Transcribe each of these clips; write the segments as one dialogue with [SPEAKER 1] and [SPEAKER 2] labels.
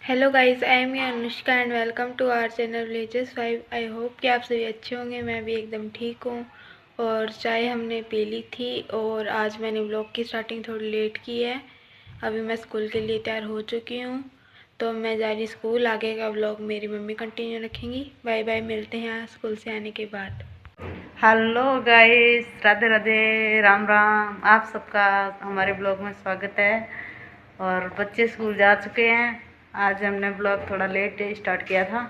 [SPEAKER 1] Hello guys, I am Anushka and welcome to our channel villages 5। I hope कि आप सभी अच्छे होंगे। मैं भी एकदम ठीक हूँ। और चाय हमने पी ली थी और आज मैंने व्लॉग की स्टार्टिंग थोड़ी लेट की है। अभी मैं स्कूल के लिए तैयार हो चुकी हूँ, तो मैं जा रही स्कूल। आगे का व्लॉग मेरी मम्मी कंटिन्यू रखेंगी। बाय बाय, मिलते हैं स्कूल से आने के बाद।
[SPEAKER 2] Hello guys, Radhe Radhe, Ram Ram. आप सबका हमारे ब्लॉग में स्वागत है। और बच्चे स्कूल जा चुके हैं। आज हमने ब्लॉग थोड़ा लेट स्टार्ट किया था,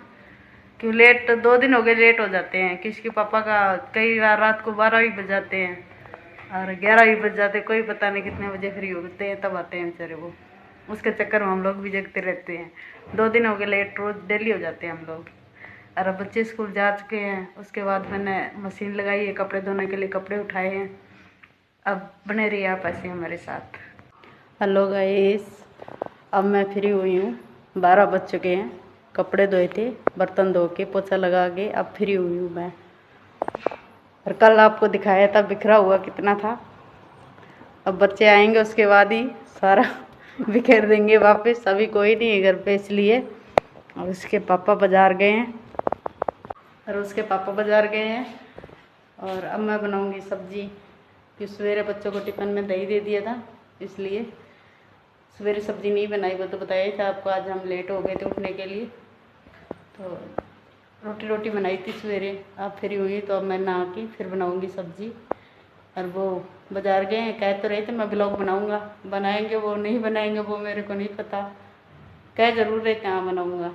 [SPEAKER 2] क्यों लेट, 2 दिन हो गए लेट हो जाते हैं। किसके पापा का कई बार रात को 12 भी बज जाते हैं और 11 भी बज जाते हैं। कोई पता नहीं कितने बजे फ्री होते हैं, तब आते हैं बेचारे वो। उसके चक्कर में हम लोग भी जगते रहते हैं। 2 दिन हो गए लेट, रोज डेली हो जाते हैं हम लोग। और अब बच्चे स्कूल जा चुके हैं। उसके बाद मैंने मशीन लगाई है कपड़े धोने के लिए, कपड़े उठाए हैं। अब बने रहिए आप ऐसे हमारे साथ। हेलो गाइस, अब मैं फ्री हुई हूँ। 12 बज चुके हैं। कपड़े धोए थे, बर्तन धो के, पोछा लगा के अब फ्री हुई हूँ मैं। और कल आपको दिखाया था बिखरा हुआ कितना था। अब बच्चे आएंगे उसके बाद ही सारा बिखेर देंगे वापस। अभी कोई नहीं है घर पे, इसलिए। और उसके पापा बाजार गए हैं और अब मैं बनाऊंगी सब्जी, कि सवेरे बच्चों को टिफ़िन में दही दे दिया था, इसलिए सवेरे सब्जी नहीं बनाई। वो तो बताया ही था आपको, आज हम लेट हो गए थे उठने के लिए। तो रोटी बनाई थी सवेरे। अब फ्री हुई तो अब मैं नहा के फिर बनाऊंगी सब्जी। और वो बाजार गए हैं, कह तो रहे थे मैं ब्लॉग बनाऊंगा। बनाएंगे वो नहीं बनाएंगे वो मेरे को नहीं पता। कह जरूर रहे थे हाँ बनाऊंगा।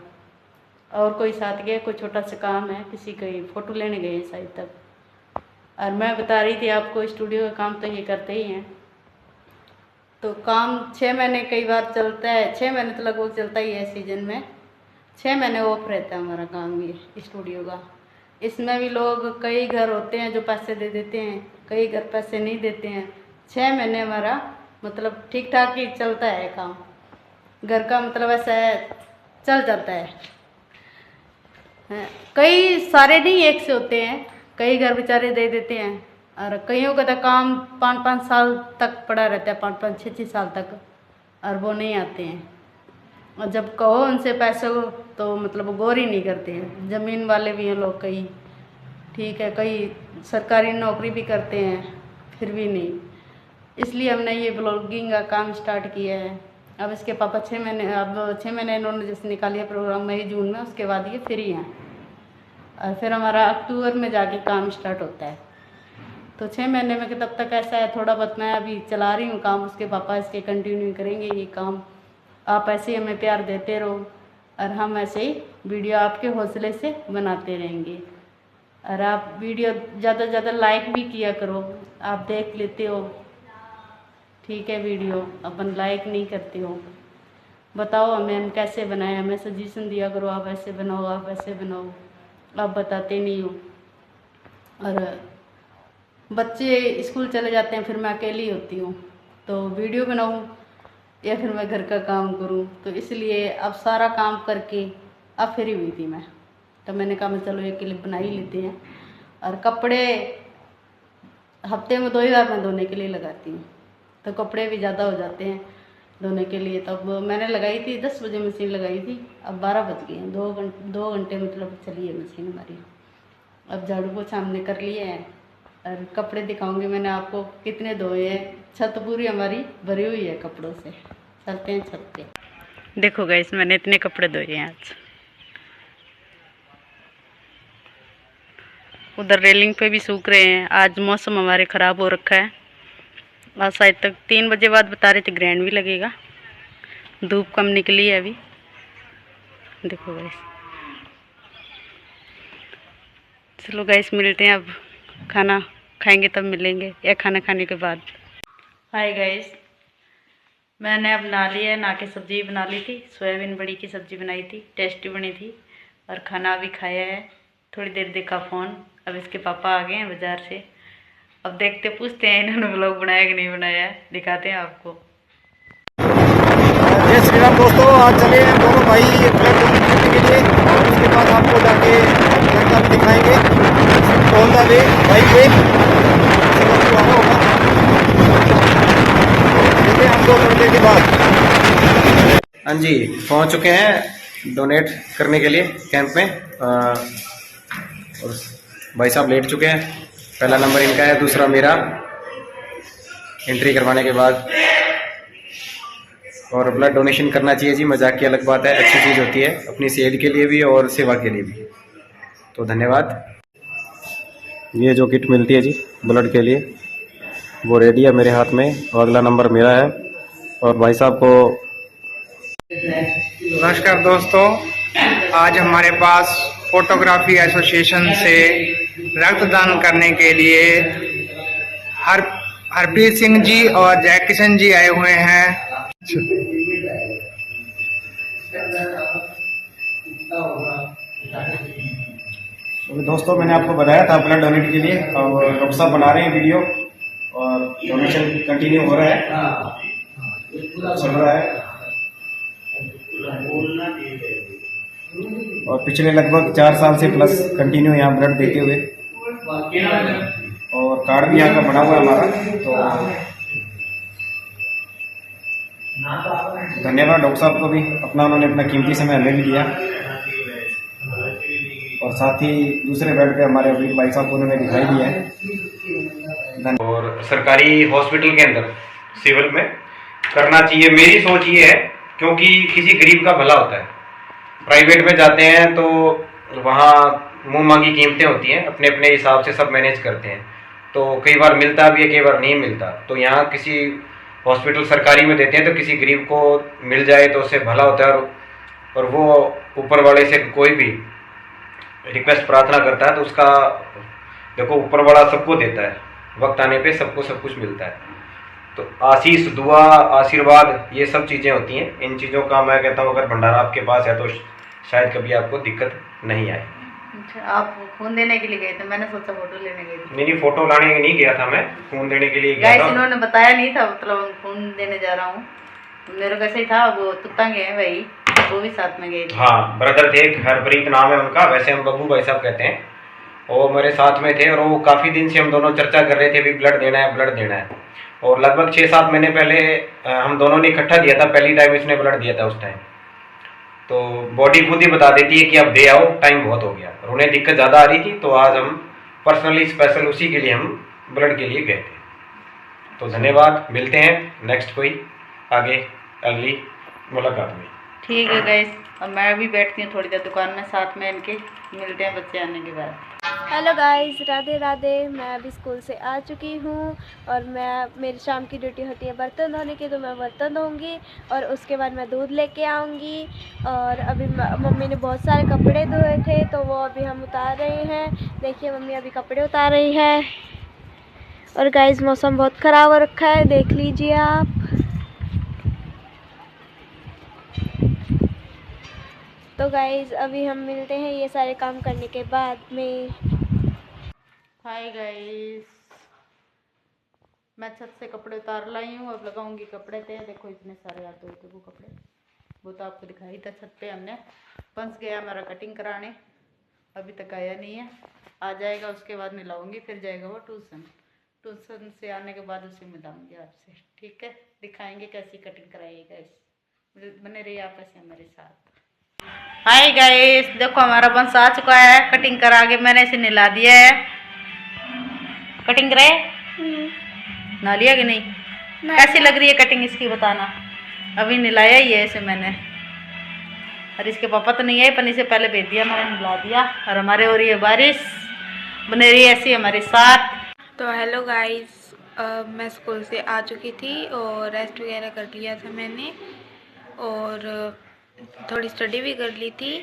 [SPEAKER 2] और कोई साथ गया, कोई छोटा सा काम है, किसी की फ़ोटो लेने गए शायद तक। और मैं बता रही थी आपको, स्टूडियो का काम तो ये करते ही हैं। तो काम 6 महीने कई बार चलता है, 6 महीने तो लगभग चलता ही है सीजन में। 6 महीने ऑफ रहता है हमारा काम ये स्टूडियो का। इसमें भी लोग, कई घर होते हैं जो पैसे दे देते हैं, कई घर पैसे नहीं देते हैं। 6 महीने हमारा मतलब ठीक ठाक ही चलता है काम। घर का मतलब ऐसा है, चल जाता है। कई सारे नहीं एक से होते हैं, कई घर बेचारे दे देते हैं। और कईयों का तो काम 5-5 साल तक पड़ा रहता है, 5-5, 6-6 साल तक, और वो नहीं आते हैं। और जब कहो उनसे पैसे को तो मतलब वो गौर ही नहीं करते हैं। ज़मीन वाले भी हैं लोग कई, ठीक है, कई सरकारी नौकरी भी करते हैं, फिर भी नहीं। इसलिए हमने ये ब्लॉगिंग का काम स्टार्ट किया है। अब इसके पापा 6 महीने, अब 6 महीने इन्होंने जैसे निकालिए प्रोग्राम मई जून में, उसके बाद ये फ्री हैं। और फिर हमारा अक्टूबर में जाके काम स्टार्ट होता है। तो 6 महीने में तब तक ऐसा है, थोड़ा बहुत मैं अभी चला रही हूँ काम, उसके पापा इसके कंटिन्यू करेंगे ये काम। आप ऐसे ही हमें प्यार देते रहो और हम ऐसे ही वीडियो आपके हौसले से बनाते रहेंगे। और आप वीडियो ज़्यादा से ज़्यादा लाइक भी किया करो। आप देख लेते हो, ठीक है, वीडियो अपन लाइक नहीं करते हो। बताओ हमें हम कैसे बनाएं, हमें सजेशन दिया करो, आप ऐसे बनाओ, आप ऐसे बनाओ। आप बताते नहीं हो। और बच्चे स्कूल चले जाते हैं, फिर मैं अकेली होती हूँ, तो वीडियो बनाऊँ या फिर मैं घर का काम करूँ। तो इसलिए अब सारा काम करके अब फ्री हुई थी मैं। तो मैंने कहा मैं चलो एक क्लिप बना ही लेते हैं। और कपड़े हफ्ते में 2 ही बार मैं धोने के लिए लगाती हूँ, तो कपड़े भी ज़्यादा हो जाते हैं धोने के लिए। तब मैंने लगाई थी 10 बजे मशीन लगाई थी, अब 12 बज गए हैं। 2 घंटे मतलब चली है मशीन हमारी। अब झाड़ू पोछा हमने कर लिए हैं और कपड़े दिखाऊंगी मैंने आपको कितने धोए हैं। छत पूरी हमारी भरी हुई है कपड़ों से। चलते हैं छत पे। देखो गाइस, मैंने इतने कपड़े धोए हैं आज। उधर रेलिंग पे भी सूख रहे हैं। आज मौसम हमारे ख़राब हो रखा है। आज शायद तक 3 बजे बाद बता रहे थे ग्रैंड भी लगेगा। धूप कम निकली है अभी, देखो गाइस। चलो गाइस, मिलते हैं अब। खाना खाएंगे तब मिलेंगे, या खाना खाने के बाद। हाय गाइस, मैंने अब नहा लिया है। नहा के सब्जी बना ली थी, सोयाबीन बड़ी की सब्जी बनाई थी, टेस्टी बनी थी। और खाना भी खाया है। थोड़ी देर देखा फ़ोन। अब इसके पापा आ गए हैं बाज़ार से। अब देखते, पूछते हैं इन्होंने व्लॉग बनाया कि नहीं बनाया है, दिखाते हैं आपको।
[SPEAKER 3] जय श्री राम दोस्तों, आज चले हैं दोनों भाई ट्रैक्टर के लिए। और उसके बाद आपको जाके लड़का भी दिखाएंगे ऑन द वे बाइक पे। हम 2 घंटे के बाद हाँ जी, पहुंच चुके हैं डोनेट करने के लिए कैंप में। और भाई साहब लेट चुके हैं। पहला नंबर इनका है, दूसरा मेरा एंट्री करवाने के बाद। और ब्लड डोनेशन करना चाहिए जी, मजाक की अलग बात है, अच्छी चीज़ होती है अपनी सेहत के लिए भी और सेवा के लिए भी। तो धन्यवाद। ये जो किट मिलती है जी ब्लड के लिए, वो रेडी है मेरे हाथ में और अगला नंबर मेरा है। और भाई साहब को
[SPEAKER 4] नमस्कार दोस्तों, आज हमारे पास फोटोग्राफी एसोसिएशन से रक्तदान करने के लिए हरप्रीत सिंह जी और जय किशन जी आए हुए हैं।
[SPEAKER 3] तो दोस्तों, मैंने आपको बताया था ब्लड डोनेट के लिए, और डॉक्टर साहब बना रहे हैं वीडियो और डोनेशन कंटिन्यू हो रहा है, चल रहा है। और पिछले लगभग 4 साल से प्लस कंटिन्यू यहाँ ब्लड देते हुए, और कार्ड भी यहाँ का बना हुआ है हमारा। तो धन्यवाद डॉक्टर साहब को भी, उन्होंने अपना कीमती समय हमें भी दिया। और साथ ही दूसरे बेड पे हमारे अभी भाई साहब को उन्होंने दिखाई दिया है। और सरकारी हॉस्पिटल के अंदर सिविल में करना चाहिए, मेरी सोच ये है, क्योंकि किसी गरीब का भला होता है। प्राइवेट में जाते हैं तो वहाँ मुंह मांगी कीमतें होती हैं, अपने अपने हिसाब से सब मैनेज करते हैं, तो कई बार मिलता भी है, कई बार नहीं मिलता। तो यहाँ किसी हॉस्पिटल सरकारी में देते हैं तो किसी गरीब को मिल जाए तो उससे भला होता है। और वो ऊपर वाले से कोई भी रिक्वेस्ट प्रार्थना करता है तो उसका देखो ऊपर वाला सबको देता है, वक्त आने पे सबको सब कुछ मिलता है। तो आशीष, दुआ, आशीर्वाद, ये सब चीज़ें होती हैं। इन चीज़ों का मैं कहता हूँ अगर भंडारा आपके पास है तो शायद कभी आपको दिक्कत नहीं आए।
[SPEAKER 2] अच्छा, आप खून देने के लिए गए थे? मैंने सोचा फोटो लेने गए थे।
[SPEAKER 3] नहीं, फोटो लाने नहीं गया था मैं, खून देने के लिए गया था।
[SPEAKER 2] इन्होंने बताया नहीं था, मतलब खून देने जा रहा हूँ, मेरे को ऐसे ही था। वो तुत्ता गए भाई, वो भी साथ में गए थे।
[SPEAKER 3] हाँ, ब्रदर थे, हरप्रीत नाम है उनका, वैसे हम बब्बू भाई साहब कहते हैं। वो मेरे साथ में थे और वो काफ़ी दिन से हम दोनों चर्चा कर रहे थे भी ब्लड देना है, ब्लड देना है। और लगभग 6-7 महीने पहले हम दोनों ने इकट्ठा दिया था, पहली टाइम इसने ब्लड दिया था उस टाइम। तो बॉडी खुद ही बता देती है कि अब दे आओ, टाइम बहुत हो गया। और उन्हें दिक्कत ज़्यादा आ रही थी, तो आज हम पर्सनली स्पेशल उसी के लिए हम ब्लड के लिए गए थे। तो धन्यवाद, मिलते हैं नेक्स्ट कोई आगे अगली मुलाकात में।
[SPEAKER 2] ठीक है गाइस, और मैं भी बैठती हूँ थोड़ी देर दुकान में, साथ में इनके मिलते हैं बच्चे आने के बाद।
[SPEAKER 5] Hello guys, Radhe Radhe. मैं अभी स्कूल से आ चुकी हूँ और मेरी शाम की ड्यूटी होती है बर्तन धोने की, तो मैं बर्तन धोऊंगी और उसके बाद मैं दूध लेके आऊँगी। और अभी मम्मी ने बहुत सारे कपड़े धोए थे तो वो अभी हम उतार रहे हैं। देखिए मम्मी अभी कपड़े उतार रही है। और गाइस मौसम बहुत ख़राब हो रखा है, देख लीजिए आप। तो गाइस अभी हम मिलते हैं ये सारे काम करने के बाद में।
[SPEAKER 2] हाय गाइस, मैं छत से कपड़े उतार लाई हूँ, अब लगाऊंगी कपड़े थे। देखो इतने सारे आते होते वो कपड़े, वो तो आपको दिखाई था छत पे। हमने पंच गया हमारा कटिंग कराने, अभी तक आया नहीं है, आ जाएगा उसके बाद मिलाऊंगी। फिर जाएगा वो ट्यूशन से आने के बाद उसे मिलाऊंगी आपसे, ठीक है? दिखाएंगे कैसी कटिंग कराइएगा, बने रहिए आप ऐसे हमारे साथ। हाय गाइस, देखो हमारा बंस आ चुका है, कटिंग करा के मैंने इसे नहला दिया है। कटिंग कराए नहा लिया कि नहीं? कैसी लग रही है कटिंग इसकी बताना। अभी नहलाया ही है इसे मैंने, और इसके पापा तो नहीं है, पन्नी से पहले भेज दिया, मैंने नहला दिया। और हमारे हो रही है बारिश, बने रही है ऐसी हमारे साथ।
[SPEAKER 1] तो हेलो गाइस, मैं स्कूल से आ चुकी थी और रेस्ट वगैरह कर लिया था मैंने, और थोड़ी स्टडी भी कर ली थी।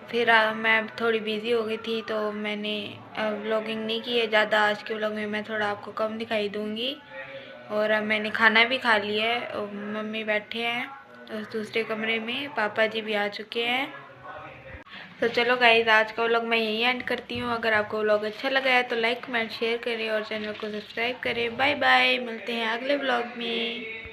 [SPEAKER 1] फिर मैं थोड़ी बिज़ी हो गई थी तो मैंने व्लॉगिंग नहीं की है ज़्यादा। आज के व्लॉग में मैं थोड़ा आपको कम दिखाई दूँगी। और अब मैंने खाना भी खा लिया है और मम्मी बैठे हैं उस दूसरे कमरे में, पापा जी भी आ चुके हैं। तो चलो गाइस, आज का व्लॉग मैं यहीं एंड करती हूँ। अगर आपको व्लॉग अच्छा लगा है तो लाइक कमेंट शेयर करें और चैनल को सब्सक्राइब करें। बाय बाय, मिलते हैं अगले व्लॉग में।